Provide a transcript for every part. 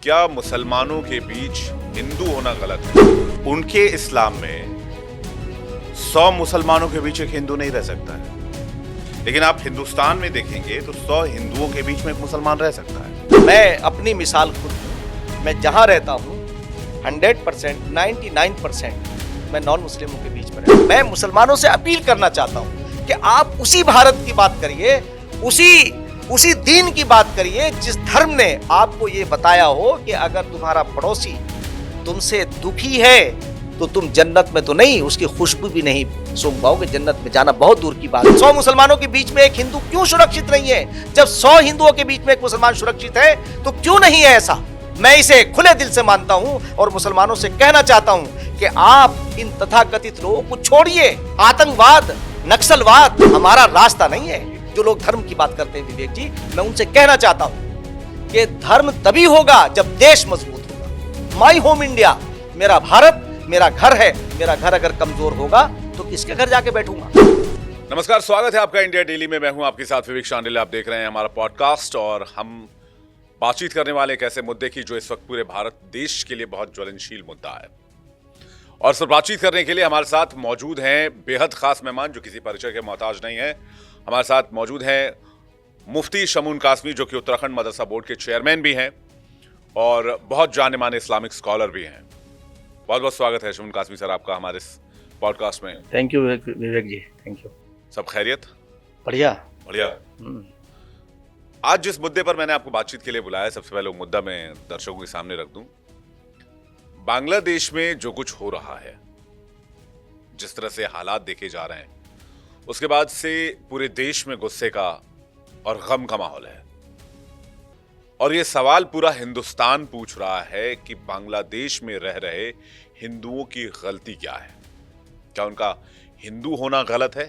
क्या मुसलमानों के बीच हिंदू होना गलत है? उनके इस्लाम में 100 मुसलमानों के बीच एक हिंदू नहीं रह सकता है, लेकिन आप हिंदुस्तान में देखेंगे तो 100 हिंदुओं के बीच में एक मुसलमान रह सकता है। मैं अपनी मिसाल खुद हूं। मैं जहां रहता हूं 100%, 99% मैं नॉन मुस्लिमों के बीच में रहता हूं। मैं मुसलमानों से अपील करना चाहता हूं कि आप उसी भारत की बात करिए, उसी दीन की बात करिए जिस धर्म ने आपको ये बताया हो कि अगर तुम्हारा पड़ोसी तुमसे दुखी है तो तुम जन्नत में तो नहीं, उसकी खुशबू भी नहीं सूंघ पाओगे। जन्नत में जाना बहुत दूर की बात है। 100 मुसलमानों के बीच में एक हिंदू क्यों सुरक्षित नहीं है? जब 100 हिंदुओं के बीच में एक मुसलमान सुरक्षित है तो क्यों नहीं है ऐसा? मैं इसे खुले दिल से मानता हूं और मुसलमानों से कहना चाहता हूं कि आप इन तथाकथित लोगों को छोड़िए। आतंकवाद, नक्सलवाद हमारा रास्ता नहीं है। जो लोग धर्म की बात करते हैं विवेक जी, मैं उनसे कहना चाहता हूं कि धर्म तभी होगा जब देश मजबूत होगा। माई होम इंडिया, मेरा भारत मेरा घर है। मेरा घर अगर कमजोर होगा तो किसके घर जाके बैठूंगा? नमस्कार, स्वागत है आपका इंडिया डेली में। मैं हूं आपके साथ विवेक शांडिल्य। आप देख रहे हैं हमारा पॉडकास्ट और हम बातचीत करने वाले एक ऐसे मुद्दे की जो इस वक्त पूरे भारत देश के लिए बहुत ज्वलनशील मुद्दा है। और इस पर बातचीत करने के लिए हमारे साथ मौजूद हैं बेहद खास मेहमान जो किसी परिचय के मोहताज नहीं है। हमारे साथ मौजूद हैं मुफ्ती शमून कासमी जो कि उत्तराखंड मदरसा बोर्ड के चेयरमैन भी हैं और बहुत जाने माने इस्लामिक स्कॉलर भी हैं। बहुत बहुत स्वागत है शमून कासमी सर आपका हमारे इस पॉडकास्ट में। Thank you Vivek ji, thank you. सब खैरियत? बढ़िया बढ़िया। आज जिस मुद्दे पर मैंने आपको बातचीत के लिए बुलाया, सबसे पहले वो मुद्दा मैं दर्शकों के सामने रख दूं। बांग्लादेश में जो कुछ हो रहा है, जिस तरह से हालात देखे जा रहे हैं, उसके बाद से पूरे देश में गुस्से का और गम का माहौल है। और ये सवाल पूरा हिंदुस्तान पूछ रहा है कि बांग्लादेश में रह रहे हिंदुओं की गलती क्या है? क्या उनका हिंदू होना गलत है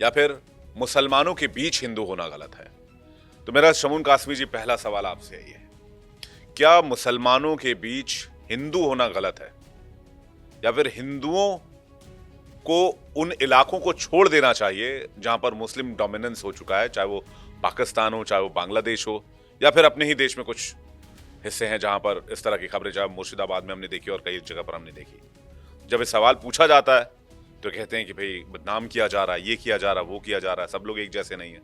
या फिर मुसलमानों के बीच हिंदू होना गलत है? तो मेरा शमून कासमी जी पहला सवाल आपसे यही है, क्या मुसलमानों के बीच हिंदू होना गलत है या फिर हिंदुओं को उन इलाकों को छोड़ देना चाहिए जहां पर मुस्लिम डोमिनेंस हो चुका है, चाहे वो पाकिस्तान हो, चाहे वो बांग्लादेश हो, या फिर अपने ही देश में कुछ हिस्से हैं जहां पर इस तरह की खबरें, चाहे मुर्शिदाबाद में हमने देखी और कई जगह पर हमने देखी। जब ये सवाल पूछा जाता है तो कहते हैं कि भाई बदनाम किया जा रहा है, ये किया जा रहा है, वो किया जा रहा है, सब लोग एक जैसे नहीं है।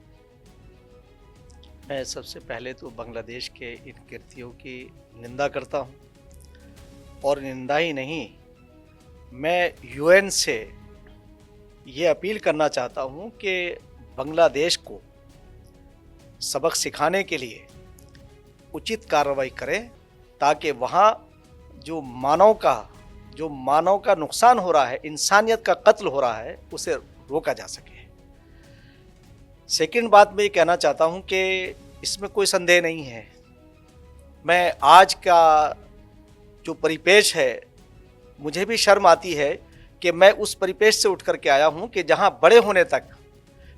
मैं सबसे पहले तो बांग्लादेश के इन कृत्यों की निंदा करता हूं और निंदा ही नहीं, मैं यूएन से ये अपील करना चाहता हूं कि बांग्लादेश को सबक सिखाने के लिए उचित कार्रवाई करें ताकि वहाँ जो मानव का नुकसान हो रहा है, इंसानियत का कत्ल हो रहा है, उसे रोका जा सके। सेकंड बात मैं ये कहना चाहता हूँ कि इसमें कोई संदेह नहीं है, मैं आज का जो परिपेश है मुझे भी शर्म आती है कि मैं उस परिपेश से उठ करके आया हूँ कि जहाँ बड़े होने तक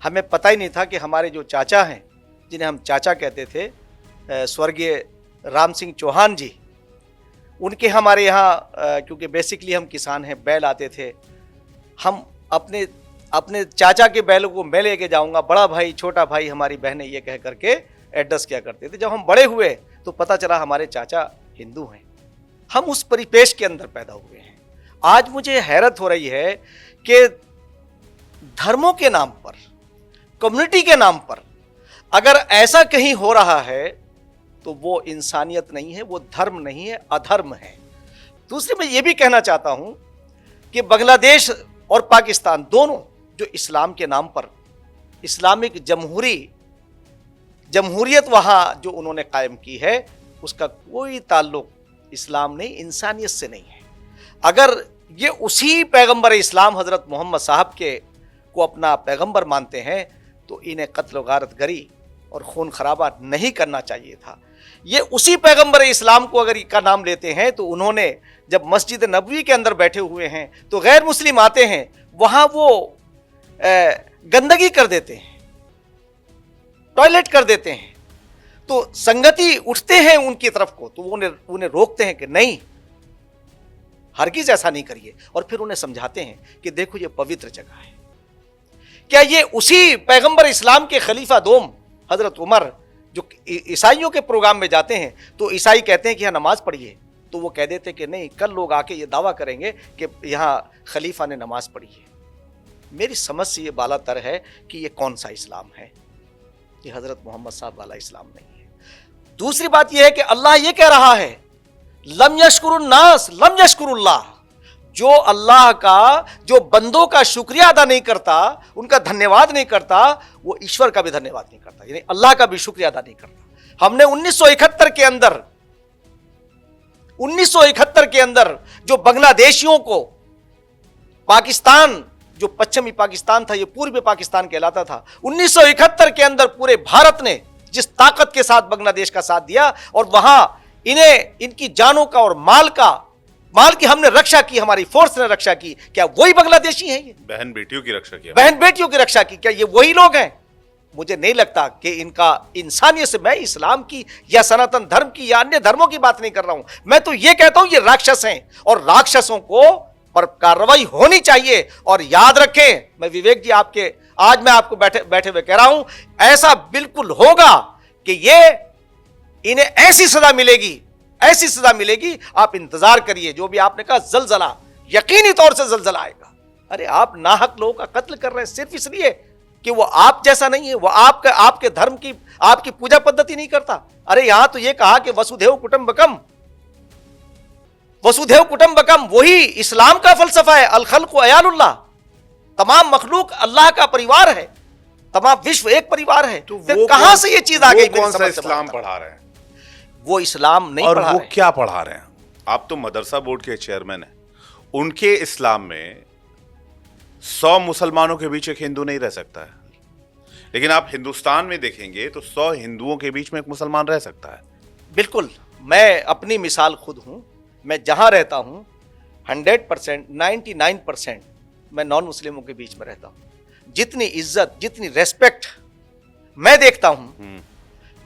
हमें पता ही नहीं था कि हमारे जो चाचा हैं, जिन्हें हम चाचा कहते थे, स्वर्गीय राम सिंह चौहान जी, उनके हमारे यहाँ क्योंकि बेसिकली हम किसान हैं, बैल आते थे, हम अपने चाचा के बैलों को मैं लेके जाऊंगा, बड़ा भाई, छोटा भाई, हमारी बहनें, ये कह करके एड्रेस किया करते थे। जब हम बड़े हुए तो पता चला हमारे चाचा हिंदू हैं। हम उस परिपेश के अंदर पैदा हुए हैं। आज मुझे हैरत हो रही है कि धर्मों के नाम पर, कम्युनिटी के नाम पर अगर ऐसा कहीं हो रहा है तो वो इंसानियत नहीं है, वो धर्म नहीं है, अधर्म है। दूसरी मैं ये भी कहना चाहता हूं कि बांग्लादेश और पाकिस्तान दोनों जो इस्लाम के नाम पर इस्लामिक जमहूरियत वहां जो उन्होंने कायम की है, उसका कोई ताल्लुक इस्लाम नहीं, इंसानियत से नहीं है। अगर ये उसी पैगंबर इस्लाम हजरत मोहम्मद साहब को अपना पैगंबर मानते हैं तो इन्हें कत्ल गारत गरी और खून खराबा नहीं करना चाहिए था। ये उसी पैगंबर इस्लाम को अगर का नाम लेते हैं तो उन्होंने जब मस्जिद नबवी के अंदर बैठे हुए हैं तो गैर मुस्लिम आते हैं, वहां वो गंदगी कर देते हैं, टॉयलेट कर देते हैं, तो संगति उठते हैं उनकी तरफ को, तो उन्हें रोकते हैं कि नहीं, हरगिज ऐसा नहीं करिए, और फिर उन्हें समझाते हैं कि देखो ये पवित्र जगह है। क्या ये उसी पैगंबर इस्लाम के खलीफा दोम हजरत उमर जो ईसाइयों के प्रोग्राम में जाते हैं तो ईसाई कहते हैं कि यहाँ नमाज पढ़िए, तो वो कह देते कि नहीं, कल लोग आके ये दावा करेंगे कि यहाँ खलीफा ने नमाज पढ़ी है। मेरी समझ से ये बालातर है कि ये कौन सा इस्लाम है, ये हजरत मोहम्मद साहब वाला इस्लाम नहीं है। दूसरी बात यह है कि अल्लाह ये कह रहा है लम यशकुरुन्नास लम यशकुरुल्लाह, जो अल्लाह का, जो बंदों का शुक्रिया अदा नहीं करता, उनका धन्यवाद नहीं करता, वो ईश्वर का भी धन्यवाद नहीं करता, यानी अल्लाह का भी शुक्रिया अदा नहीं करता। हमने 1971 के अंदर जो बांग्लादेशियों को पाकिस्तान, जो पश्चिमी पाकिस्तान था, ये पूर्वी पाकिस्तान कहलाता था, 1971 के अंदर पूरे भारत ने जिस ताकत के साथ बांग्लादेश का साथ दिया और वहां इनकी जानों का और माल की हमने रक्षा की, हमारी फोर्स ने रक्षा की, क्या वही बांग्लादेशी हैं? ये बहन बेटियों की रक्षा की, बहन बेटियों की रक्षा की, क्या ये वही लोग हैं? मुझे नहीं लगता कि इनका इंसानियत से, मैं इस्लाम की या सनातन धर्म की या अन्य धर्मों की बात नहीं कर रहा हूं, मैं तो ये कहता हूं ये राक्षस हैं और राक्षसों को पर कार्रवाई होनी चाहिए। और याद रखें, मैं विवेक जी आज मैं आपको बैठे हुए कह रहा हूं, ऐसा बिल्कुल होगा कि इन्हें ऐसी सजा मिलेगी, आप इंतजार करिए। जो भी आपने कहा जलजला, यकीनी तौर से जलजला आएगा। अरे आप नाहक लोगों का कत्ल कर रहे हैं सिर्फ इसलिए कि वो आप जैसा नहीं है, वो आपके धर्म की, आपकी पूजा पद्धति नहीं करता। अरे यहां तो ये कहा कि वसुधैव कुटुंबकम, वही इस्लाम का फलसफा है। अल खल्क़ु अयालुल्लाह, तमाम मखलूक अल्लाह का परिवार है, तमाम विश्व एक परिवार है। तो फिर कहां से ये चीज आ गई? कौन सा इस्लाम पढ़ा रहे हैं? वो इस्लाम नहीं पढ़ा रहे। और वो क्या पढ़ा रहे हैं? आप तो मदरसा बोर्ड के चेयरमैन हैं। उनके इस्लाम में 100 मुसलमानों के बीच एक हिंदू नहीं रह सकता है, लेकिन आप हिंदुस्तान में देखेंगे तो 100 हिंदुओं के बीच में एक मुसलमान रह सकता है। बिल्कुल, मैं अपनी मिसाल खुद हूं। मैं जहां रहता हूं 100%, 99% मैं नॉन मुस्लिमों के बीच में रहता हूं। जितनी इज्जत, जितनी रेस्पेक्ट मैं देखता हूं,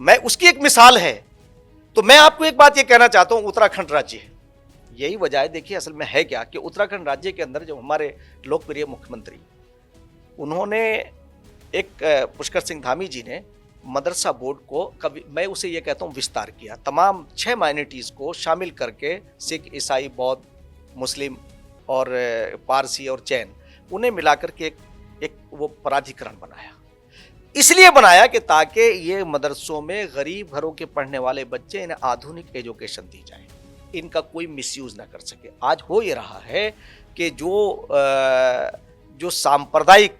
मैं उसकी एक मिसाल है। तो मैं आपको एक बात ये कहना चाहता हूं, उत्तराखंड राज्य है, यही वजह है। देखिए असल में है क्या कि उत्तराखंड राज्य के अंदर जो हमारे लोकप्रिय मुख्यमंत्री, उन्होंने पुष्कर सिंह धामी जी ने मदरसा बोर्ड को कभी, मैं उसे ये कहता हूँ, विस्तार किया। तमाम 6 माइनॉरिटीज़ को शामिल करके, सिख, ईसाई, बौद्ध, मुस्लिम और पारसी और जैन, उन्हें मिलाकर के एक वो प्राधिकरण बनाया। इसलिए बनाया कि ताकि ये मदरसों में गरीब घरों के पढ़ने वाले बच्चे, इन्हें आधुनिक एजुकेशन दी जाए, इनका कोई मिसयूज ना कर सके। आज हो ये रहा है कि जो सांप्रदायिक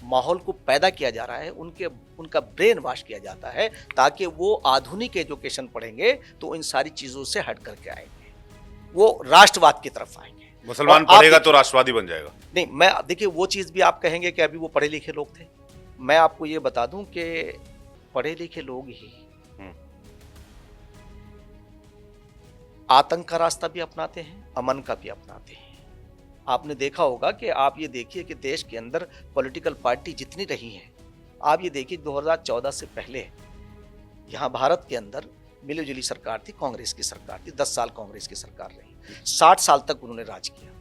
माहौल को पैदा किया जा रहा है, उनका ब्रेन वॉश किया जाता है ताकि वो आधुनिक एजुकेशन पढ़ेंगे तो इन सारी चीजों से हट करके आएंगे, वो राष्ट्रवाद की तरफ आएंगे। मुसलमान पढ़ेगा तो राष्ट्रवादी बन जाएगा? नहीं, मैं देखिए वो चीज भी आप कहेंगे कि अभी वो पढ़े लिखे लोग थे। मैं आपको ये बता दूं कि पढ़े लिखे लोग ही आतंक का रास्ता भी अपनाते हैं, अमन का भी अपनाते हैं। आपने देखा होगा कि आप ये देखिए कि देश के अंदर पॉलिटिकल पार्टी जितनी रही हैं, आप ये देखिए 2014 से पहले यहाँ भारत के अंदर मिलीजुली सरकार थी, कांग्रेस की सरकार थी, 10 साल कांग्रेस की सरकार रही, 60 साल तक उन्होंने राज किया।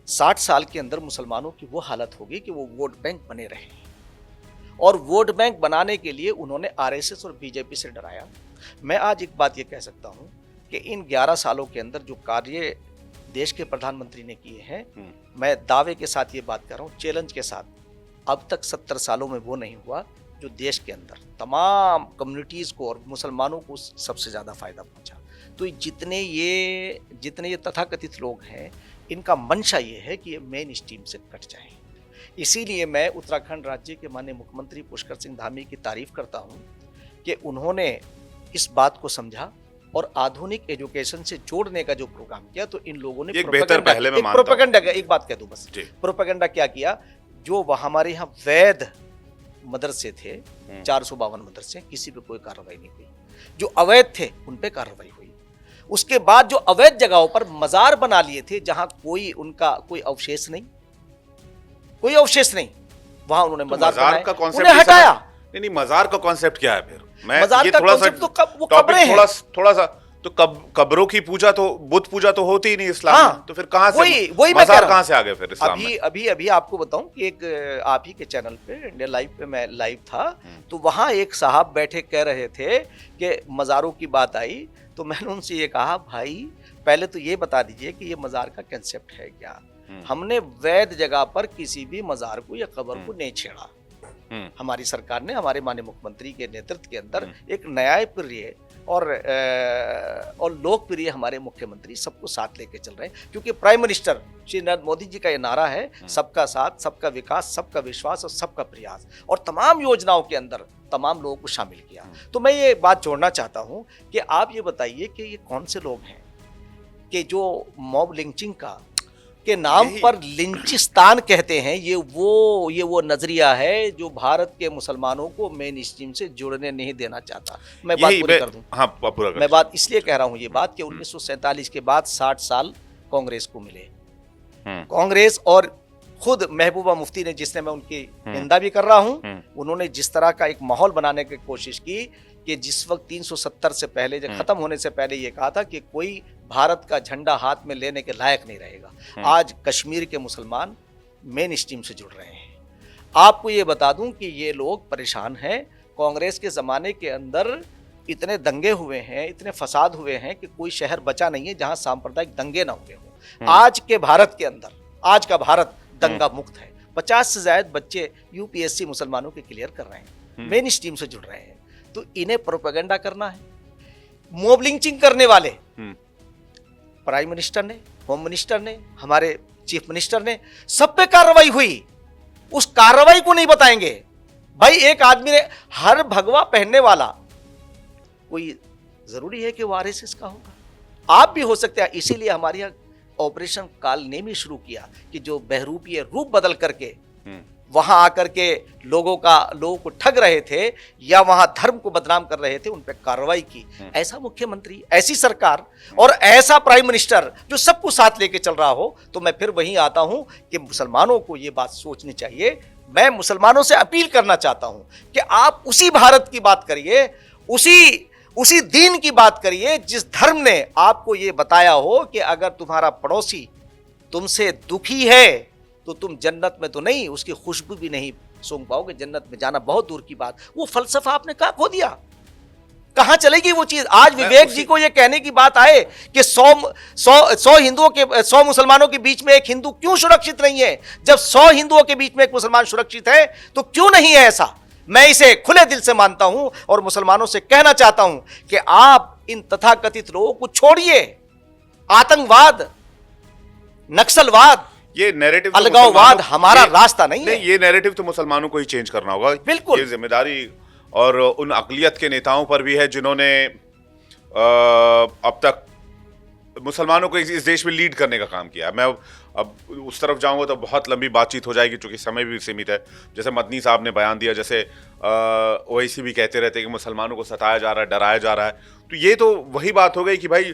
60 साल के अंदर मुसलमानों की वो हालत होगी कि वो वोट बैंक बने रहे, और वोट बैंक बनाने के लिए उन्होंने आरएसएस और बीजेपी से डराया। मैं आज एक बात ये कह सकता हूँ कि इन 11 सालों के अंदर जो कार्य देश के प्रधानमंत्री ने किए हैं, मैं दावे के साथ ये बात कर रहा हूँ, चैलेंज के साथ, अब तक 70 सालों में वो नहीं हुआ जो देश के अंदर तमाम कम्युनिटीज़ को और मुसलमानों को सबसे ज़्यादा फ़ायदा पहुँचा। तो जितने ये तथाकथित लोग हैं, इनका मंशा ये है कि ये मेन स्ट्रीम से कट जाए। इसीलिए मैं उत्तराखंड राज्य के माननीय मुख्यमंत्री पुष्कर सिंह धामी की तारीफ करता हूँ कि उन्होंने इस बात को समझा और आधुनिक एजुकेशन से जोड़ने का जो प्रोग्राम किया। तो इन लोगों ने प्रोपेगेंडा, एक बात कह दूं बस, प्रोपेगेंडा क्या किया, जो हमारे यहाँ वैध मदरसे थे 452 मदरसे, किसी पे कोई कार्रवाई नहीं हुई। जो अवैध थे उन पे कार्रवाई हुई। उसके बाद जो अवैध जगहों पर मजार बना लिए थे, जहां उनका कोई अवशेष नहीं, वहां उन्होंने मजार का कॉन्सेप्ट हटाया। नहीं, मजार का कॉन्सेप्ट क्या है फिर? मैं मजार का कॉन्सेप्ट तो वो कब्रें हैं। थोड़ा सा तो कब्रों की पूजा तो, बुत पूजा तो होती ही नहीं इस्लाम हाँ, में, तो फिर कहाँ से वही मैं मज़ार कहाँ से आ गए फिर इस्लाम में? अभी आपको बताऊं कि एक आप ही के चैनल पे इंडिया लाइव पे मैं लाइव था, तो वहां एक साहब बैठे कह रहे थे कि मज़ारों की बात आई, तो मैंने उनसे ये कहा भाई पहले तो ये बता दीजिए कि ये मज़ार का कंसेप्ट है क्या। हमने वैध जगह पर किसी भी मज़ार को या कब्र को नहीं छेड़ा। हमारी सरकार ने, हमारे माननीय मुख्यमंत्री के नेतृत्व के अंदर एक न्यायप्रिय और लोकप्रिय हमारे मुख्यमंत्री सबको साथ लेके चल रहे हैं, क्योंकि प्राइम मिनिस्टर श्री नरेंद्र मोदी जी का ये नारा है, सबका साथ, सबका विकास, सबका विश्वास और सबका प्रयास, और तमाम योजनाओं के अंदर तमाम लोगों को शामिल किया। तो मैं ये बात जोड़ना चाहता हूं कि आप ये बताइए कि ये कौन से लोग हैं कि जो मॉब लिंचिंग के नाम पर लिंचिस्तान कहते हैं। ये वो नजरिया है जो भारत के मुसलमानों को मेन स्ट्रीम से जुड़ने नहीं देना चाहता। मैं बात पूरी कर दूं। हाँ, पूरा कर। मैं बात इसलिए कह रहा हूं ये बात कि 1947 के बाद 60 साल कांग्रेस को मिले। कांग्रेस और खुद महबूबा मुफ्ती ने, जिसने मैं उनकी निंदा भी कर रहा हूं, उन्होंने जिस तरह का एक माहौल बनाने की कोशिश की कि जिस वक्त 370 से पहले, जब खत्म होने से पहले ये कहा था कि कोई भारत का झंडा हाथ में लेने के लायक नहीं रहेगा। आज कश्मीर के मुसलमान मेन स्ट्रीम से जुड़ रहे हैं। आपको ये बता दूं कि ये लोग परेशान हैं। कांग्रेस के ज़माने के अंदर इतने दंगे हुए हैं, इतने फसाद हुए हैं कि कोई शहर बचा नहीं है जहां सांप्रदायिक दंगे ना हुए हों। आज के भारत के अंदर, आज का भारत दंगा मुक्त है। 50 से ज्यादा बच्चे यूपीएससी मुसलमानों के क्लियर कर रहे हैं, मेन स्ट्रीम से जुड़ रहे हैं। तो इन्हें प्रोपेगेंडा करना है। मॉब लिंचिंग करने वाले प्राइम मिनिस्टर ने, होम मिनिस्टर ने, हमारे चीफ मिनिस्टर ने, सब पे कार्रवाई हुई। उस कार्रवाई को नहीं बताएंगे भाई। एक आदमी ने हर भगवा पहनने वाला कोई जरूरी है कि वो आरएसएस का होगा? आप भी हो सकते हैं। इसीलिए हमारे यहाँ ऑपरेशन काल ने भी शुरू किया कि जो बहरूपीय रूप बदल करके वहां आकर के लोगों को ठग रहे थे या वहां धर्म को बदनाम कर रहे थे, उन पर कार्रवाई की। ऐसा मुख्यमंत्री, ऐसी सरकार और ऐसा प्राइम मिनिस्टर जो सबको साथ लेके चल रहा हो, तो मैं फिर वहीं आता हूं कि मुसलमानों को यह बात सोचनी चाहिए। मैं मुसलमानों से अपील करना चाहता हूं कि आप उसी भारत की बात करिए, उसी दीन की बात करिए जिस धर्म ने आपको यह बताया हो कि अगर तुम्हारा पड़ोसी तुमसे दुखी है तो तुम जन्नत में तो नहीं, उसकी खुशबू भी नहीं सूंघ पाओगे। जन्नत में जाना बहुत दूर की बात। वो फलसफा आपने कहाँ खो दिया? कहां चलेगी वो चीज? आज विवेक जी को ये कहने की बात आए कि 100 मुसलमानों के बीच में एक हिंदू क्यों सुरक्षित नहीं है, जब 100 हिंदुओं के बीच में एक मुसलमान सुरक्षित है तो क्यों नहीं है ऐसा? मैं इसे खुले दिल से मानता हूं और मुसलमानों से कहना चाहता हूं कि आप इन तथाकथित लोगों को छोड़िए। आतंकवाद, नक्सलवाद, ये नैरेटिव, अलगाववाद हमारा रास्ता नहीं है। ये नैरेटिव तो मुसलमानों को ही चेंज करना होगा। बिल्कुल, ये जिम्मेदारी और उन अक़लियत के नेताओं पर भी है जिन्होंने अब तक मुसलमानों को इस देश में लीड करने का काम किया। मैं अब उस तरफ जाऊंगा तो बहुत लंबी बातचीत हो जाएगी, क्योंकि समय भी सीमित है। जैसे मदनी साहब ने बयान दिया, जैसे ओवैसी भी कहते रहते हैं कि मुसलमानों को सताया जा रहा है, डराया जा रहा है। तो ये तो वही बात हो गई कि भाई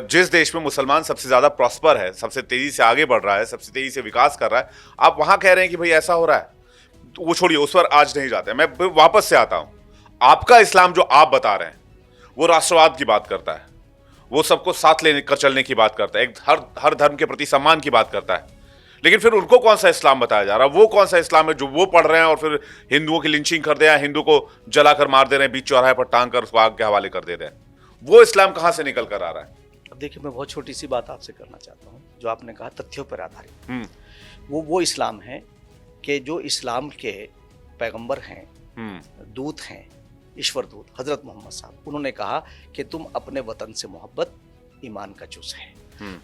जिस देश में मुसलमान सबसे ज़्यादा प्रॉस्पर है, सबसे तेज़ी से आगे बढ़ रहा है, सबसे तेज़ी से विकास कर रहा है, आप वहाँ कह रहे हैं कि भाई ऐसा हो रहा है। तो वो छोड़िए, उस पर आज नहीं जाते। मैं वापस से आता हूँ। आपका इस्लाम जो आप बता रहे हैं वो राष्ट्रवाद की बात करता है, वो सबको साथ लेने कर चलने की बात करता है, एक हर धर्म के प्रति सम्मान की बात करता है। लेकिन फिर उनको कौन सा इस्लाम बताया जा रहा है? वो कौन सा इस्लाम है जो वो पढ़ रहे हैं और फिर हिंदुओं की लिंचिंग कर दे, हिंदू को जलाकर मार दे रहे हैं, बीच चौराहे पर टांग कर उसको आग के हवाले कर दे रहे हैं? वो इस्लाम कहां से निकल कर आ रहा है? अब देखिए, मैं बहुत छोटी सी बात आपसे करना चाहता हूँ। जो आपने कहा तथ्यों पर आधारित, वो इस्लाम है कि जो इस्लाम के पैगंबर हैं, दूत हैं, ईश्वर दूत हजरत मोहम्मद साहब, उन्होंने कहा कि तुम अपने वतन से मोहब्बत ईमान का जुज है।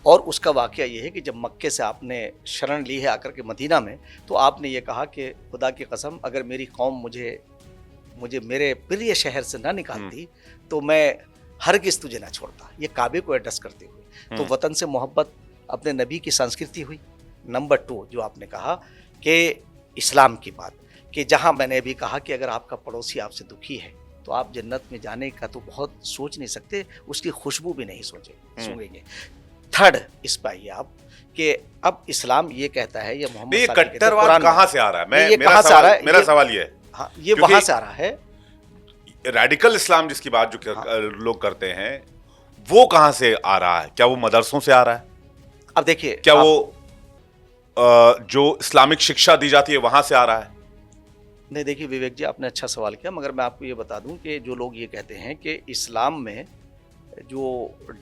और उसका वाकया ये है कि जब मक्के से आपने शरण ली है आकर के मदीना में, तो आपने ये कहा कि खुदा की कसम, अगर मेरी कौम मुझे मेरे प्रिय शहर से ना निकालती तो मैं हरगिज़ तुझे ना छोड़ता। ये काबे को एड्रेस करते हुए तो वतन से मोहब्बत अपने नबी की संस्कृति हुई। नंबर 2 जो आपने कहा कि इस्लाम की बात, कि जहाँ मैंने अभी कहा कि अगर आपका पड़ोसी आपसे दुखी है तो आप जन्नत में जाने का तो बहुत सोच नहीं सकते, उसकी खुशबू भी नहीं सूंघेंगे। 3rd इस पर आइए आप कि अब इस्लाम ये कहता है, या मोहम्मद ये कट्टरवाद कहाँ से आ रहा है? मेरा सवाल ये है। हाँ, ये वहां से आ रहा है। रेडिकल इस्लाम जिसकी बात जो लोग करते हैं, वो कहां से आ रहा है? क्या वो मदरसों से आ रहा है? अब देखिए, क्या वो जो इस्लामिक शिक्षा दी जाती है वहां से आ रहा है? नहीं, देखिए विवेक जी, आपने अच्छा सवाल किया, मगर मैं आपको ये बता दूं कि जो लोग ये कहते हैं कि इस्लाम में जो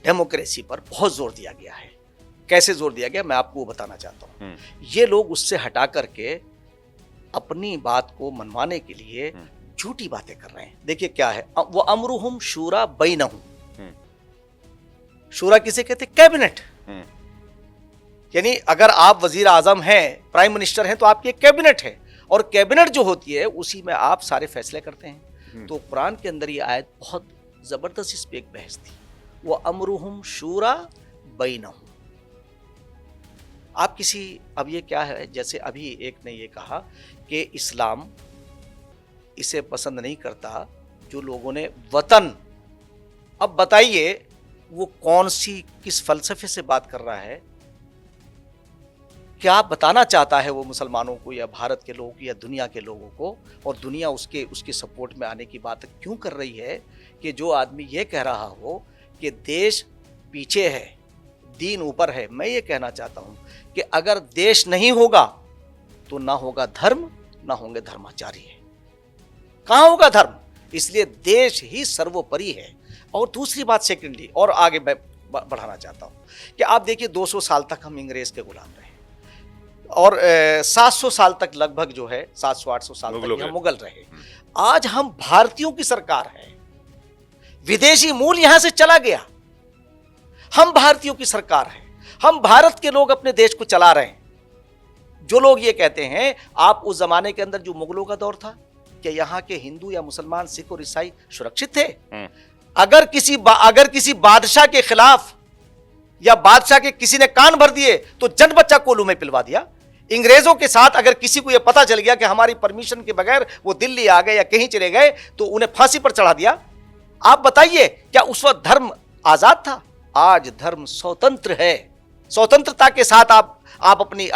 डेमोक्रेसी पर बहुत जोर दिया गया है, कैसे जोर दिया गया, मैं आपको वो बताना चाहता हूँ। ये लोग उससे हटा करके अपनी बात को मनवाने के लिए झूठी बातें कर रहे हैं। देखिए क्या है, वो अमरुहुम शूरा बैनहुम। शूरा किसे कहते? कैबिनेट। यानी अगर आप वजीर आजम हैं, प्राइम मिनिस्टर हैं, तो आपकी एक कैबिनेट है, और कैबिनेट जो होती है उसी में आप सारे फैसले करते हैं। तो कुरान के अंदर ये आयत बहुत जबरदस्त, इस पे एक बहस थी, वो अमरुहुम शूरा बैनहुम। आप किसी, अब ये क्या है, जैसे अभी एक ने ये कहा कि इस्लाम इसे पसंद नहीं करता जो लोगों ने वतन। अब बताइए वो कौन सी, किस फलसफे से बात कर रहा है? क्या बताना चाहता है वो मुसलमानों को या भारत के लोगों को या दुनिया के लोगों को? और दुनिया उसके सपोर्ट में आने की बात क्यों कर रही है कि जो आदमी ये कह रहा हो कि देश पीछे है, दीन ऊपर है। मैं ये कहना चाहता हूं कि अगर देश नहीं होगा तो ना होगा धर्म, ना होंगे धर्माचार्य। कहां होगा धर्म? इसलिए देश ही सर्वोपरि है। और दूसरी बात, सेकेंडली, और आगे मैं बढ़ाना चाहता हूं कि आप देखिए 200 साल तक हम अंग्रेज के गुलाम रहे, और 700 साल तक लगभग जो है, 700-800 साल तक हम मुगल रहे। आज हम भारतीयों की सरकार है, विदेशी मूल यहां से चला गया, हम भारतीयों की सरकार है, हम भारत के लोग अपने देश को चला रहे हैं। जो लोग ये कहते हैं, आप उस जमाने के अंदर जो मुगलों का दौर था, क्या यहाँ के हिंदू या मुसलमान, सिख और ईसाई सुरक्षित थे? अगर किसी बादशाह के खिलाफ या बादशाह के किसी ने कान भर दिए तो जन बच्चा कोलू में पिलवा दिया। अंग्रेजों के साथ अगर किसी को यह पता चल गया कि हमारी परमिशन के बगैर वो दिल्ली आ गए या कहीं चले गए तो उन्हें फांसी पर चढ़ा दिया। आप बताइए, क्या उस वक्त धर्म आजाद था? आज धर्म स्वतंत्र है। स्वतंत्रता के साथ आप अपनी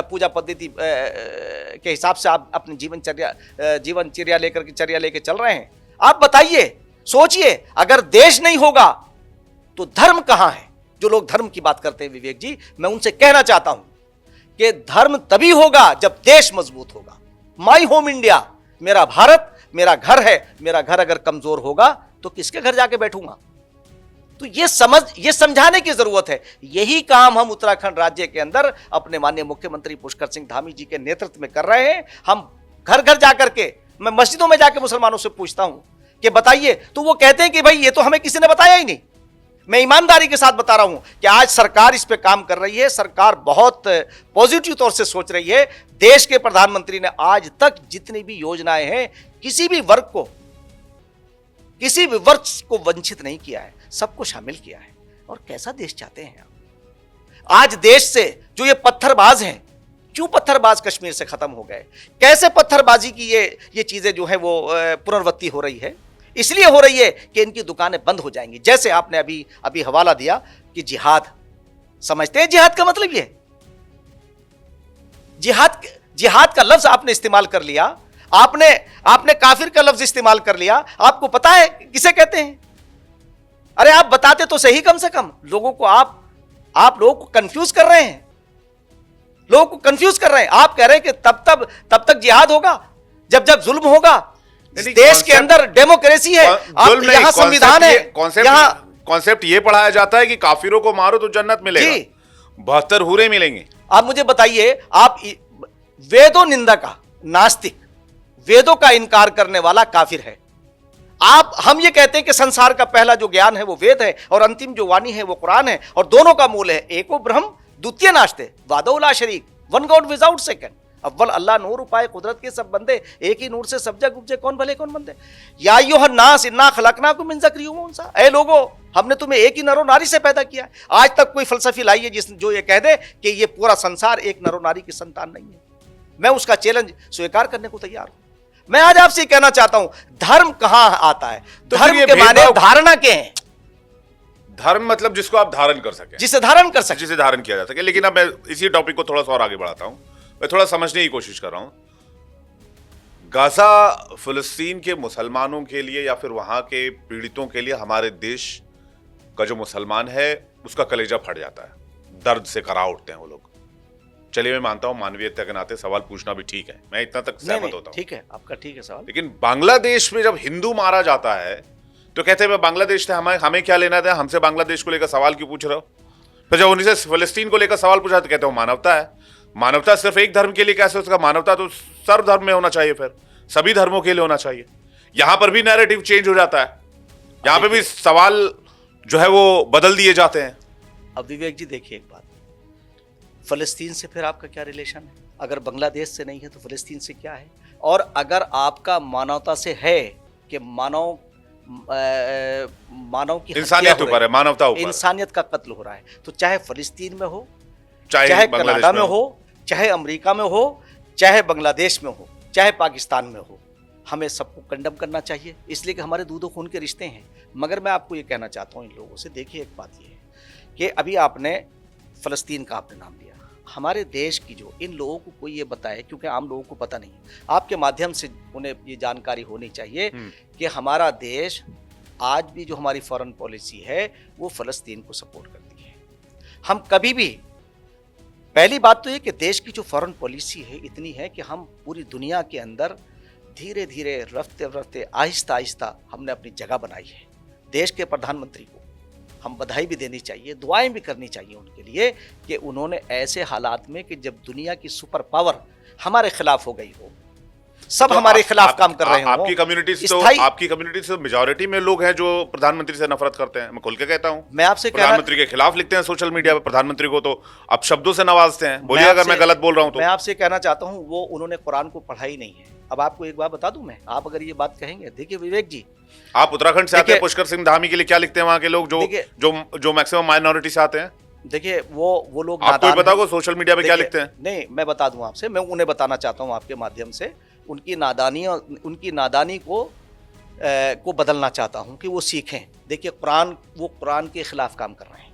पूजा पद्धति के हिसाब से आप अपनी जीवनचर्या लेकर चल रहे हैं। आप बताइए, सोचिए, अगर देश नहीं होगा तो धर्म कहां है? जो लोग धर्म की बात करते हैं विवेक जी, मैं उनसे कहना चाहता हूं कि धर्म तभी होगा जब देश मजबूत होगा। माई होम इंडिया, मेरा भारत मेरा घर है। मेरा घर अगर कमजोर होगा तो किसके घर जाके बैठूंगा? तो ये समझाने की जरूरत है। यही काम हम उत्तराखंड राज्य के अंदर अपने माननीय मुख्यमंत्री पुष्कर सिंह धामी जी के नेतृत्व में कर रहे हैं। हम घर घर जाकर के, मैं मस्जिदों में जाकर मुसलमानों से पूछता हूं कि बताइए, तो वो कहते हैं कि भाई ये तो हमें किसी ने बताया ही नहीं। मैं ईमानदारी के साथ बता रहा हूं कि आज सरकार इस पे काम कर रही है। सरकार बहुत पॉजिटिव तौर से सोच रही है। देश के प्रधानमंत्री ने आज तक जितनी भी योजनाएं हैं, किसी भी वर्ग को वंचित नहीं किया है, सबको शामिल किया है। और कैसा देश चाहते हैं आप? आज देश से जो ये पत्थरबाज हैं, क्यों पत्थरबाज कश्मीर से खत्म हो गए? कैसे पत्थरबाजी की ये चीजें जो है वो पुनरावृत्ति हो रही है? इसलिए हो रही है कि इनकी दुकानें बंद हो जाएंगी। जैसे आपने अभी हवाला दिया कि जिहाद, समझते हैं जिहाद का मतलब ये? जिहाद का लफ्ज आपने इस्तेमाल कर लिया, आपने काफिर का लफ्ज इस्तेमाल कर लिया। आपको पता है किसे कहते हैं? अरे आप बताते तो सही, कम से कम लोगों को आप लोगों को कंफ्यूज कर रहे हैं। लोगों को कंफ्यूज कर रहे हैं। आप कह रहे हैं कि तब तक जिहाद होगा जब जुल्म होगा। देश के अंदर डेमोक्रेसी है, आप यहाँ संविधान है। कॉन्सेप्ट ये पढ़ाया जाता है कि काफिरों को मारो तो जन्नत मिलेगा, 72 हूरें मिलेंगी। आप मुझे बताइए, आप वेदों निंदा का नास्तिक, वेदों का इनकार करने वाला काफिर है। हम ये कहते हैं कि संसार का पहला जो ज्ञान है वो वेद है, और अंतिम जो वाणी है वो कुरान है, और दोनों का मूल है एको ब्रह्म द्वितीय नास्ते वादो ला शरीक, वन गॉड विदाउट सेकंड। अव्वल अल्लाह नूर उपाय कुदरत के सब बंदे, एक ही नूर से सब जग उपजे, कौन भले कौन बंदे। या अय्युहन नास इन्ना खलकनाकुम मिन ज़करिन व उन्सा, ऐ लोगो हमने तुम्हें एक ही नरो नारी से पैदा किया। आज तक कोई फलसफी लाई है जो ये कह दे कि ये पूरा संसार एक नरो नारी की संतान नहीं है? मैं उसका चैलेंज स्वीकार करने को तैयार हूं। मैं आज आपसे कहना चाहता हूं, धर्म कहां आता है? तो धर्म के माने धारणा के हैं। धर्म मतलब जिसको आप धारण कर सके, जिसे धारण कर सके, जिसे धारण किया जा सके। लेकिन अब मैं इसी टॉपिक को थोड़ा सा और आगे बढ़ाता हूं। मैं थोड़ा समझने की कोशिश कर रहा हूं। गाजा फिलिस्तीन के मुसलमानों के लिए या फिर वहां के पीड़ितों के लिए हमारे देश का जो मुसलमान है उसका कलेजा फट जाता है, दर्द से करा उठते हैं वो लोग। चलिए मैं मानता हूं मानवीयता के नाते सवाल पूछना भी ठीक है, मैं इतना तक सहमत होता हूं। ठीक है, आपका ठीक है सवाल। लेकिन बांग्लादेश में जब हिंदू मारा जाता है तो कहते हैं मैं बांग्लादेश से हमें क्या लेना था, हमसे बांग्लादेश को लेकर सवाल क्यों पूछ रहे हो। फिर जब उन्हीं से फलस्तीन को लेकर सवाल पूछा तो कहते हो मानवता है। मानवता सिर्फ एक धर्म के लिए कैसे हो सकता, मानवता तो सर्वधर्म में होना चाहिए, फिर सभी धर्मों के लिए होना चाहिए। यहां पर भी नैरेटिव चेंज हो जाता है, यहां पे भी सवाल जो है वो बदल दिए जाते हैं। अब विवेक जी देखिए एक बात, फलस्तीन से फिर आपका क्या रिलेशन है? अगर बांग्लादेश से नहीं है तो फलस्तीन से क्या है? और अगर आपका मानवता से है कि मानव की इंसानियत ऊपर है, मानवता ऊपर, इंसानियत का कत्ल हो रहा है, तो चाहे फलस्तीन में हो, चाहे कनाडा में हो, चाहे अमेरिका में हो, चाहे बांग्लादेश में हो, चाहे पाकिस्तान में हो, हमें सबको कंडम करना चाहिए, इसलिए कि हमारे दूधो खून के रिश्ते हैं। मगर मैं आपको ये कहना चाहता हूँ इन लोगों से, देखिए एक बात ये है कि अभी आपने फलस्तीन का आपने नाम लिया, हमारे देश की जो इन लोगों को कोई ये बताए, क्योंकि आम लोगों को पता नहीं, आपके माध्यम से उन्हें ये जानकारी होनी चाहिए कि हमारा देश आज भी जो हमारी फॉरेन पॉलिसी है वो फलस्तीन को सपोर्ट करती है। हम कभी भी, पहली बात तो ये कि देश की जो फॉरेन पॉलिसी है इतनी है कि हम पूरी दुनिया के अंदर धीरे धीरे रफ्ते रफ्ते आहिस्ता आहिस्ता हमने अपनी जगह बनाई है। देश के प्रधानमंत्री को हम बधाई भी देनी चाहिए, दुआएं भी करनी चाहिए उनके लिए कि उन्होंने ऐसे हालात में कि जब दुनिया की सुपर पावर हमारे खिलाफ हो गई हो, सब तो हमारे खिलाफ काम कर रहे हो। आपकी कम्युनिटी से मेजॉरिटी में लोग हैं जो प्रधानमंत्री से नफरत करते हैं, मैं खुल के कहता हूं। मैं आपसे प्रधानमंत्री के खिलाफ लिखते हैं सोशल मीडिया पे, प्रधानमंत्री को तो अब शब्दों से नवाजते हैं। बोलिए अगर मैं गलत बोल रहा हूं तो। मैं आपसे कहना चाहता हूं वो उन्होंने कुरान को पढ़ा ही नहीं है। अब आपको एक बात बता दूं मैं, आप अगर ये बात कहेंगे, देखिए विवेक जी, आप उत्तराखंड से आते हैं, पुष्कर सिंह धामी के लिए क्या लिखते हैं वहां के लोग जो मैक्सिमम माइनॉरिटी से आते हैं? देखिए वो लोग आपको ही पता होगा सोशल मीडिया पे क्या लिखते हैं। नहीं, मैं बता दूं आपसे, मैं उन्हें बताना चाहता हूं आपके माध्यम से, उनकी नादानी को बदलना चाहता हूं कि वो सीखें। देखिए वो कुरान के खिलाफ काम कर रहे हैं,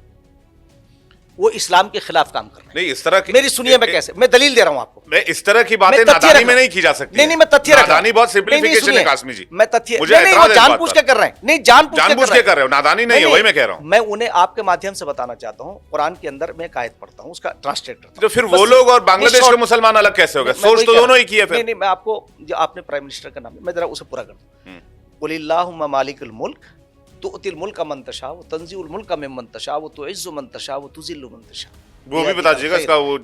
वो इस्लाम के खिलाफ काम कर रहे हैं। नहीं, इस तरह की मेरी सुनिए, मैं कैसे, मैं दलील दे रहा हूं आपको। मैं इस तरह की बातें नादानी में नहीं की जा सकती। नहीं, मैं तथ्य रख रहा हूं। नादानी बहुत सिंपलीफिकेशन है कासमी जी। मैं तथ्य नहीं, वो जानबूझ के कर रहे हैं। नहीं, जानबूझ के कर रहे हो, नादानी नहीं है, वही मैं कह रहा हूं। मैं उन्हें आपके माध्यम से बताना चाहता हूं, कुरान के अंदर मैं एक आयत पढ़ता हूं, उसका ट्रांसलेट करता हूं। तो फिर वो लोग और बांग्लादेश के मुसलमान अलग कैसे हो गए? सोच तो दोनों ही की है फिर। नहीं, मैं आपको, जो आपने प्राइम मिनिस्टर का नाम, मैं जरा उसे पूरा कर दूं। कुलिल्लाहुम्मा मालिकुल मुल्क तुअतिल मुल्का मन तशा व तंज़िउल मुल्का मिम्मन तशा व तुइज़्ज़ु मन तशा व तुज़िल्लु मन तशा। वो भी बता दीजिएगा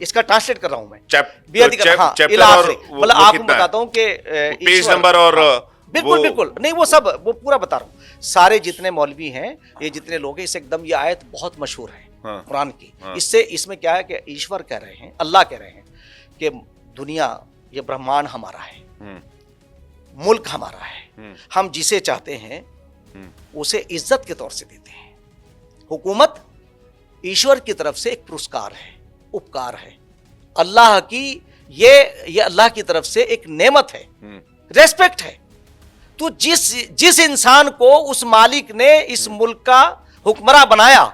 इसका ट्रांसलेट कर रहा हूं मैं। चैप्टर और मतलब आपको बताता हूं कि पेज नंबर और बिल्कुल नहीं, वो पूरा बता रहा हूं। सारे जितने मौलवी हैं, ये जितने लोग हैं, इस एकदम ये आयत बहुत मशहूर है कुरान की। इसमें क्या है कि ईश्वर कह रहे हैं, अल्लाह कह रहे हैं कि दुनिया, ये ब्रह्मांड हमारा है, मुल्क हमारा है, हम जिसे चाहते हैं उसे इज्जत के तौर से देते हैं। हुकूमत ईश्वर की तरफ से एक पुरस्कार है, उपकार है, अल्लाह की ये अल्लाह की तरफ से एक नेमत है, रेस्पेक्ट है। तो जिस इंसान को उस मालिक ने इस मुल्क का हुक्मरान बनाया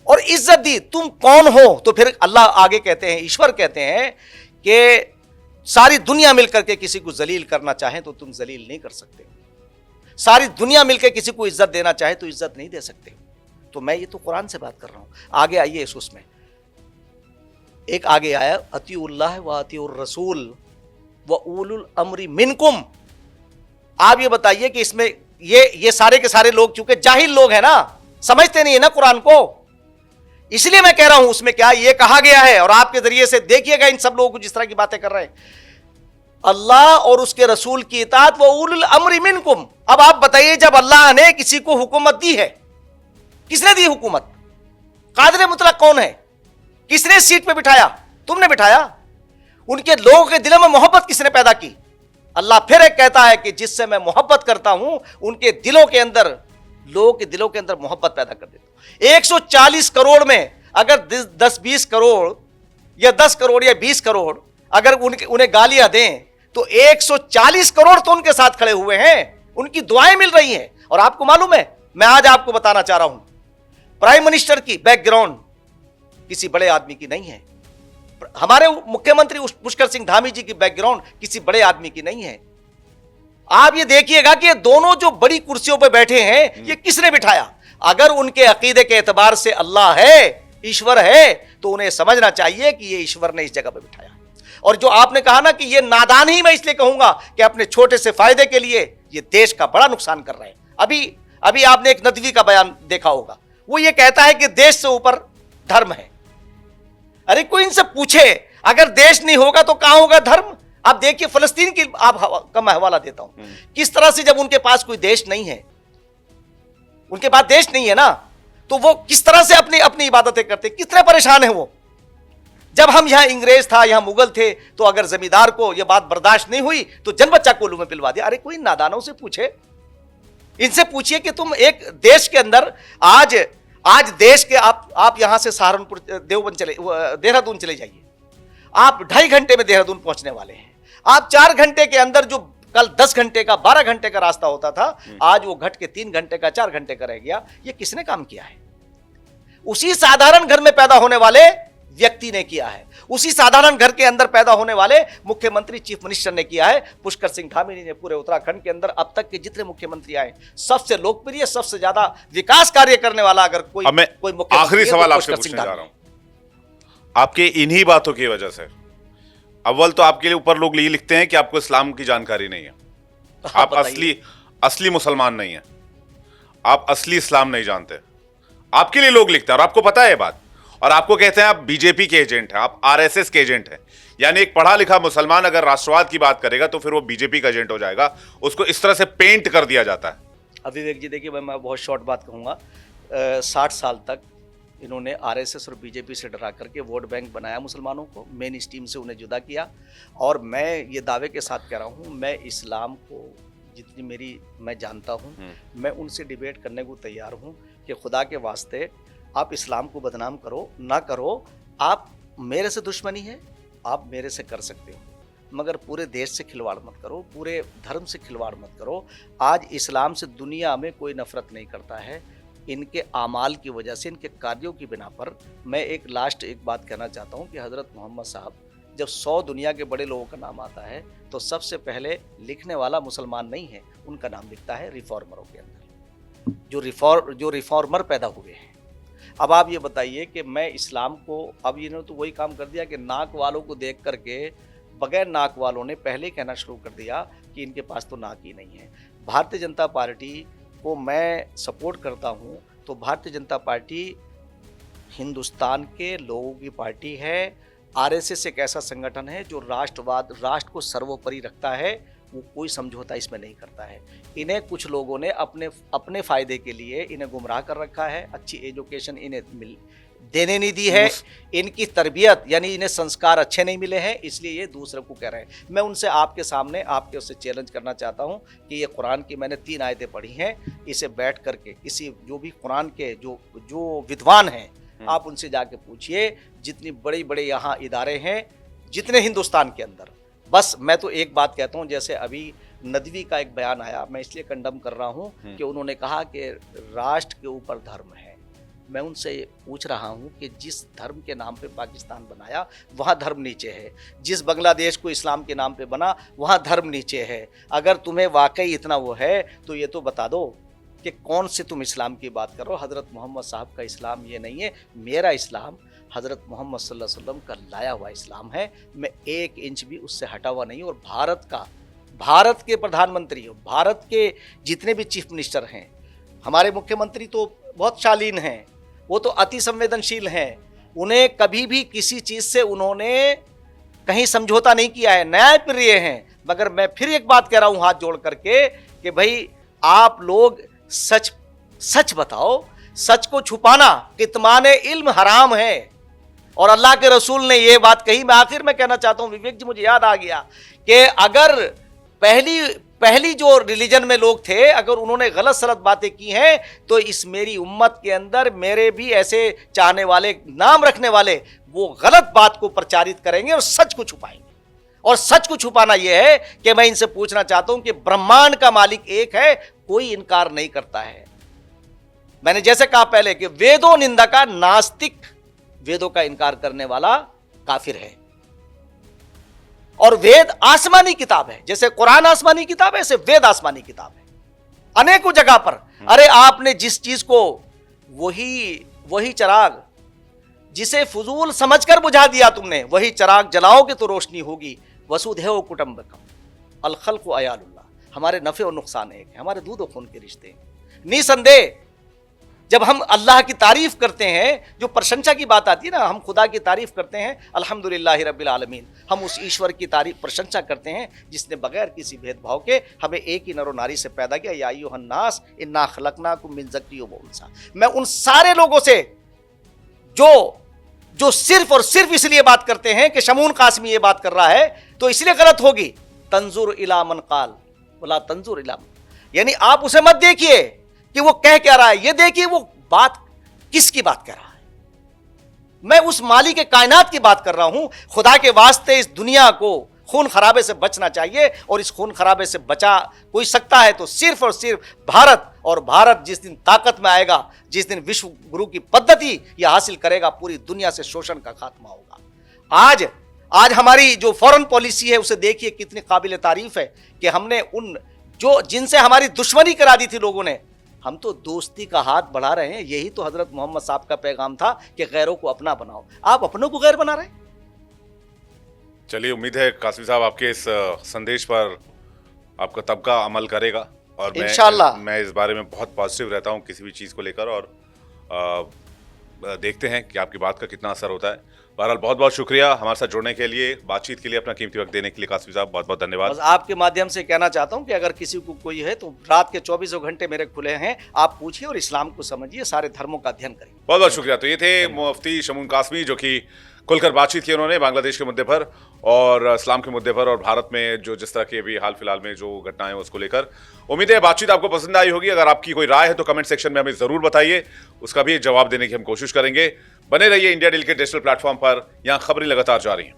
और इज्जत दी, तुम कौन हो? तो फिर अल्लाह आगे कहते हैं, ईश्वर कहते हैं कि सारी दुनिया मिलकर के किसी को जलील करना चाहे तो तुम जलील नहीं कर सकते, सारी दुनिया मिलकर किसी को इज्जत देना चाहे तो इज्जत नहीं दे सकते। तो मैं ये तो कुरान से बात कर रहा हूं। आगे आइए, उसमें एक आगे आया, अतीउल्लाह व अतीउर रसूल व उलुल अम्री मिनकुम। आप ये बताइए कि इसमें ये सारे के सारे लोग चूंकि जाहिल लोग हैं ना, समझते नहीं है ना कुरान को, इसलिए मैं कह रहा हूं उसमें क्या ये कहा गया है, और आपके जरिए से देखिएगा इन सब लोगों को जिस तरह की बातें कर रहे हैं, अल्लाह और उसके रसूल की इताअत व उलुल अम्री मिनकुम। अब आप बताइए, जब अल्लाह ने किसी को हुकूमत दी है, किसने दी हुकूमत? कादिर मुतलक कौन है? किसने सीट पे बिठाया? तुमने बिठाया। उनके लोगों के दिलों में मोहब्बत किसने पैदा की? अल्लाह फिर एक कहता है कि जिससे मैं मोहब्बत करता हूं उनके दिलों के अंदर, लोगों के दिलों के अंदर मोहब्बत पैदा कर देता हूं। 140 करोड़ में अगर 10-20 करोड़ या 10 करोड़ या 20 करोड़ अगर उन्हें गालियां दें तो 140 करोड़ तो उनके साथ खड़े हुए हैं, उनकी दुआएं मिल रही हैं। और आपको मालूम है, मैं आज आपको बताना चाह रहा हूं, प्राइम मिनिस्टर की बैकग्राउंड किसी बड़े आदमी की नहीं है, हमारे मुख्यमंत्री पुष्कर सिंह धामी जी की बैकग्राउंड किसी बड़े आदमी की नहीं है। आप ये देखिएगा कि ये दोनों जो बड़ी कुर्सियों पर बैठे हैं, ये किसने बिठाया? अगर उनके अकीदे के एतबार से अल्लाह है, ईश्वर है, तो उन्हें समझना चाहिए कि ये ईश्वर ने इस जगह पर बिठाया। और जो आपने कहा ना कि ये नादान ही मैं इसलिए कहूंगा कि अपने छोटे से फायदे के लिए ये देश का बड़ा नुकसान कर रहे हैं। अभी आपने एक नदवी का बयान देखा होगा, वो ये कहता है कि देश से ऊपर धर्म है। अरे कोई इनसे पूछे, अगर देश नहीं होगा तो कहां होगा धर्म? आप देखिए फलस्तीन की का मैं हवाला देता हूं, किस तरह से जब उनके पास कोई देश नहीं है, उनके पास देश नहीं है ना, तो वो किस तरह से अपनी अपनी इबादतें करते, कितने परेशान है वो। जब हम यहां इंग्रेज था, यहां मुगल थे, तो अगर जमींदार को यह बात बर्दाश्त नहीं हुई तो जन बच्चा कोल्हू में पिलवा दिया। अरे कोई नादानों से पूछे, इनसे पूछिए कि तुम एक देश के अंदर आज देश के आप यहां से सहारनपुर देहरादून चले जाइए, आप 2.5 घंटे में देहरादून पहुंचने वाले हैं। आप 4 घंटे के अंदर जो कल 10 घंटे का 12 घंटे का रास्ता होता था, आज वो घट के 3 घंटे का 4 घंटे का रह गया। ये किसने काम किया है? उसी साधारण घर में पैदा होने वाले व्यक्ति ने किया है, उसी साधारण घर के अंदर पैदा होने वाले मुख्यमंत्री चीफ मिनिस्टर ने किया है। पुष्कर सिंह धामी ने पूरे उत्तराखंड के अंदर अब तक के जितने मुख्यमंत्री आए, सबसे लोकप्रिय, सबसे ज्यादा विकास कार्य करने वाला अगर कोई मुख्यमंत्री, आखिरी सवाल आपसे पूछने जा रहा हूं, आपके इन्हीं बातों की वजह से अव्वल तो आपके लिए ऊपर लोग ये लिखते हैं कि आपको इस्लाम की जानकारी नहीं है, आप असली मुसलमान नहीं है, आप असली इस्लाम नहीं जानते, आपके लिए लोग लिखते हैं और आपको पता है ये बात, और आपको कहते हैं आप बीजेपी के एजेंट हैं, आप आरएसएस के एजेंट हैं। यानी एक पढ़ा लिखा मुसलमान अगर राष्ट्रवाद की बात करेगा तो फिर वो बीजेपी का एजेंट हो जाएगा, उसको इस तरह से पेंट कर दिया जाता है। अविवेक जी देखिए, मैं बहुत शॉर्ट बात कहूँगा, 60 साल तक इन्होंने आरएसएस और बीजेपी से डरा करके वोट बैंक बनाया मुसलमानों को, मेन स्ट्रीम से उन्हें जुदा किया। और मैं ये दावे के साथ कह रहा हूँ, मैं इस्लाम को जितनी मैं जानता हूँ, मैं उनसे डिबेट करने को तैयार हूँ कि खुदा के वास्ते आप इस्लाम को बदनाम करो ना करो, आप मेरे से दुश्मनी है, आप मेरे से कर सकते हो, मगर पूरे देश से खिलवाड़ मत करो, पूरे धर्म से खिलवाड़ मत करो। आज इस्लाम से दुनिया में कोई नफरत नहीं करता है, इनके आमाल की वजह से, इनके कार्यों की बिना पर। मैं एक बात कहना चाहता हूँ कि हज़रत मोहम्मद साहब, जब 100 दुनिया के बड़े लोगों का नाम आता है तो सबसे पहले लिखने वाला मुसलमान नहीं है, उनका नाम लिखता है रिफॉर्मरों के अंदर, जो रिफॉर्मर पैदा हुए हैं। अब आप ये बताइए कि मैं इस्लाम को, अब इन्होंने तो वही काम कर दिया कि नाक वालों को देख करके बगैर नाक वालों ने पहले कहना शुरू कर दिया कि इनके पास तो नाक ही नहीं है। भारतीय जनता पार्टी को मैं सपोर्ट करता हूँ, तो भारतीय जनता पार्टी हिंदुस्तान के लोगों की पार्टी है। आरएसएस एक ऐसा संगठन है जो राष्ट्रवाद, राष्ट्र को सर्वोपरि रखता है, वो कोई समझौता इसमें नहीं करता है। इन्हें कुछ लोगों ने अपने फायदे के लिए इन्हें गुमराह कर रखा है, अच्छी एजुकेशन इन्हें देने नहीं दी है, इनकी तरबियत यानी इन्हें संस्कार अच्छे नहीं मिले हैं, इसलिए ये दूसरे को कह रहे हैं। मैं उनसे आपके सामने आपके उससे चैलेंज करना चाहता हूं कि ये कुरान की मैंने 3 आयतें पढ़ी हैं, इसे बैठ करके किसी जो भी कुरान के जो विद्वान हैं, आप उनसे जाके पूछिए, जितनी बड़े बड़े यहाँ इदारे हैं जितने हिंदुस्तान के अंदर। बस मैं तो एक बात कहता हूँ, जैसे अभी नदवी का एक बयान आया, मैं इसलिए कंडम कर रहा हूँ कि उन्होंने कहा कि राष्ट्र के ऊपर धर्म है। मैं उनसे पूछ रहा हूँ कि जिस धर्म के नाम पे पाकिस्तान बनाया वहाँ धर्म नीचे है, जिस बांग्लादेश को इस्लाम के नाम पे बना वहाँ धर्म नीचे है। अगर तुम्हें वाकई इतना वो है तो ये तो बता दो कि कौन से तुम इस्लाम की बात करो। हज़रत मोहम्मद साहब का इस्लाम ये नहीं है, मेरा इस्लाम हज़रत मोहम्मद सल्लल्लाहु अलैहि वसल्लम का लाया हुआ इस्लाम है। मैं 1 इंच भी उससे हटा हुआ नहीं। और भारत के प्रधानमंत्री, भारत के जितने भी चीफ मिनिस्टर हैं, हमारे मुख्यमंत्री तो बहुत शालीन हैं, वो तो अति संवेदनशील हैं, उन्हें कभी भी किसी चीज़ से उन्होंने कहीं समझौता नहीं किया है, न्यायप्रिय हैं। मगर मैं फिर एक बात कह रहा हूँ हाथ जोड़ करके कि भाई आप लोग सच बताओ, सच को छुपाना कितमाने इल्म हराम है। और अल्लाह के रसूल ने ये बात कही। मैं आखिर में कहना चाहता हूँ विवेक जी, मुझे याद आ गया कि अगर पहली जो रिलीजन में लोग थे, अगर उन्होंने गलत सलत बातें की हैं तो इस मेरी उम्मत के अंदर मेरे भी ऐसे चाहने वाले, नाम रखने वाले, वो गलत बात को प्रचारित करेंगे और सच को छुपाएंगे। और सच को छुपाना यह है कि मैं इनसे पूछना चाहता हूं कि ब्रह्मांड का मालिक एक है, कोई इनकार नहीं करता है। मैंने जैसे कहा पहले कि वेदों निंदा का नास्तिक, वेदों का इनकार करने वाला काफिर है। और वेद आसमानी किताब है, जैसे कुरान आसमानी किताब है, ऐसे वेद आसमानी किताब है अनेकों जगह पर। अरे आपने जिस चीज को वही चराग जिसे फजूल समझकर बुझा दिया तुमने, वही चराग जलाओगे तो रोशनी होगी। वसुधैव कुटुंबकम अल खल्क़ु अयालुल्लाह, हमारे नफ़े और नुकसान एक है, हमारे दूध और खून के रिश्ते हैं। निसंदेह जब हम अल्लाह की तारीफ करते हैं, जो प्रशंसा की बात आती है ना, हम खुदा की तारीफ करते हैं अल्हम्दुलिल्लाहि रब्बिल आलमीन, हम उस ईश्वर की तारीफ प्रशंसा करते हैं जिसने बगैर किसी भेदभाव के हमें एक ही नर और नारी से पैदा किया। या अय्युहन्नास इन्ना खलकनाकुम मिन ज़क्रिन व उन्सा। मैं उन सारे लोगों से जो सिर्फ और सिर्फ इसलिए बात करते हैं कि शमून कासमी ये बात कर रहा है तो इसलिए गलत होगी, तंजुर इला मन काल वला तंजुर इला मन, यानी आप उसे मत देखिए कि वो कह क्या रहा है, ये देखिए वो बात किसकी बात कर रहा है। मैं उस मालिक के कायनात की बात कर रहा हूं। खुदा के वास्ते इस दुनिया को खून खराबे से बचना चाहिए, और इस खून खराबे से बचा कोई सकता है तो सिर्फ और सिर्फ भारत। और भारत जिस दिन ताकत में आएगा, जिस दिन विश्व गुरु की पद्धति यह हासिल करेगा, पूरी दुनिया से शोषण का खात्मा होगा। आज हमारी जो फॉरेन पॉलिसी है उसे देखिए, कितनी काबिल तारीफ है कि हमने जिनसे हमारी दुश्मनी करा दी थी लोगों ने, हम तो दोस्ती का हाथ बढ़ा रहे हैं। यही तो हजरत मोहम्मद साहब का पैगाम था कि गैरों को अपना बनाओ, आप अपनों को गैर बना रहे हैं। चलिए, उम्मीद है कासमी साहब आपके इस संदेश पर आपका तबका अमल करेगा, और इंशाअल्लाह मैं इस बारे में बहुत पॉजिटिव रहता हूं किसी भी चीज़ को लेकर, और देखते हैं कि आपकी बात का कितना असर होता है। बहरहाल बहुत बहुत शुक्रिया हमारे साथ जुड़ने के लिए, बातचीत के लिए, अपना कीमती वक्त देने के लिए कासमी साहब, बहुत बहुत धन्यवाद। बस आपके माध्यम से कहना चाहता हूं कि अगर किसी को कोई है तो रात के 24 घंटे मेरे खुले हैं, आप पूछिए और इस्लाम को समझिए, सारे धर्मों का अध्ययन करिए। बहुत बहुत शुक्रिया। तो ये थे मुफ्ती शमून कासमी, जो कि खुलकर बातचीत की उन्होंने बांग्लादेश के मुद्दे पर और इस्लाम के मुद्दे पर, और भारत में जो जिस तरह की अभी हाल फिलहाल में जो घटनाएं हैं उसको लेकर। उम्मीद है बातचीत आपको पसंद आई होगी। अगर आपकी कोई राय है तो कमेंट सेक्शन में हमें जरूर बताइए, उसका भी जवाब देने की हम कोशिश करेंगे। बने रहिए इंडिया डील के डिजिटल प्लेटफॉर्म पर, यहाँ खबरें लगातार जारी हैं।